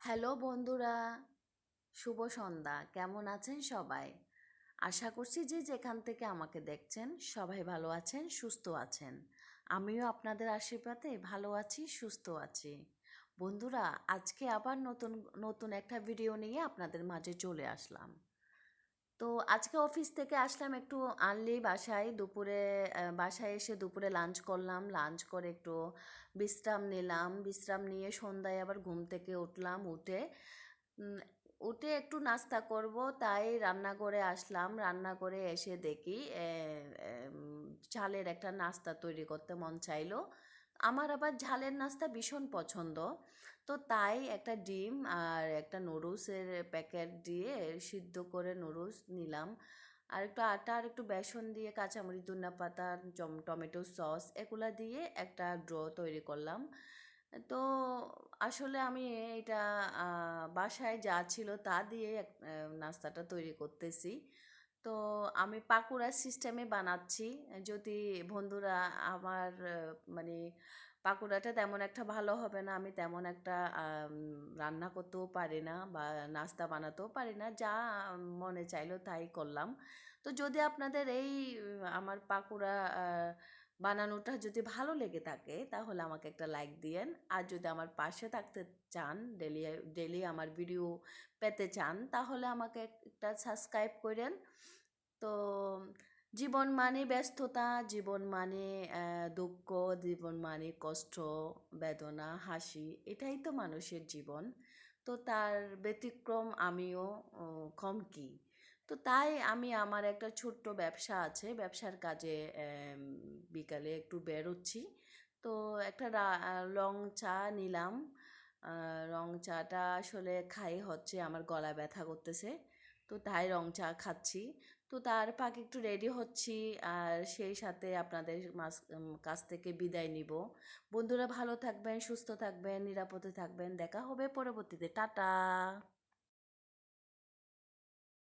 Hello বন্ধুরা, শুভ সন্ধ্যা। কেমন আছেন সবাই? আশা করছি যে যেখান থেকে আমাকে দেখছেন সবাই ভালো আছেন, সুস্থ আছেন। আমিও আপনাদের আশীর্বাদে ভালো আছি, সুস্থ আছি। বন্ধুরা, আজকে আবার নতুন নতুন একটা ভিডিও নিয়ে আপনাদের মাঝে চলে আসলাম। তো আজকে অফিস থেকে আসলাম একটু আর্লি বাসায়। বাসায় এসে দুপুরে লাঞ্চ করলাম। লাঞ্চ করে একটু বিশ্রাম নিলাম। বিশ্রাম নিয়ে সন্ধ্যায় আবার ঘুম থেকে উঠলাম। উম, উঠে একটু নাস্তা করব, তাই রান্নাঘরে আসলাম। রান্নাঘরে এসে দেখি ঝালের একটা নাস্তা তৈরি করতে মন চাইলো। আমার আবার ঝালের নাস্তা ভীষণ পছন্দ। তো তাই একটা ডিম আর একটা নুডলসের প্যাকেট দিয়ে সিদ্ধ করে নুডলস নিলাম। আর একটু আটা আর একটু বেসন দিয়ে কাঁচামরিচ, ধনিয়াপাতা, টমেটো সস এগুলা দিয়ে একটা ড্র তৈরি করলাম। তো আসলে আমি এটা বাসায় যা ছিল তা দিয়ে নাস্তাটা তৈরি করতেছি। তো আমি পাকুড়ার সিস্টেমে বানাচ্ছি। যদি বন্ধুরা আমার মানে পাকুড়াটা তেমন একটা ভালো হবে না, আমি তেমন একটা রান্না করতেও পারি না বা নাস্তা বানাতেও পারি না, যা মনে চাইলো তাই করলাম। তো যদি আপনাদের এই আমার পাকুড়া বানানোটা যদি ভালো লেগে থাকে তাহলে আমাকে একটা লাইক দিয়েন। আর যদি আমার পাশে থাকতে চান, ডেলি ডেলি আমার ভিডিও পেতে চান, তাহলে আমাকে একটা সাবস্ক্রাইব করেন। তো জীবন মানে ব্যস্ততা, জীবন মানে দুঃখ, জীবন মানে কষ্ট, বেদনা, হাসি, এটাই তো মানুষের জীবন। তো তার ব্যতিক্রম আমিও কম কি। তো তাই আমি আমার একটা ছোট্ট ব্যবসা আছে, ব্যবসার কাজে বিকালে একটু বেরোচ্ছি। তো একটা লং চা নিলাম। রং চাটা আসলে খাই হচ্ছে আমার গলা ব্যথা করতেছে, তো তাই রং চা খাচ্ছি। তো তার ফাঁকে একটু রেডি হচ্ছি, আর সেই সাথে আপনাদের কাছ থেকে বিদায় নিব। বন্ধুরা, ভালো থাকবেন, সুস্থ থাকবেন, নিরাপদে থাকবেন। দেখা হবে পরবর্তীতে। টাটা।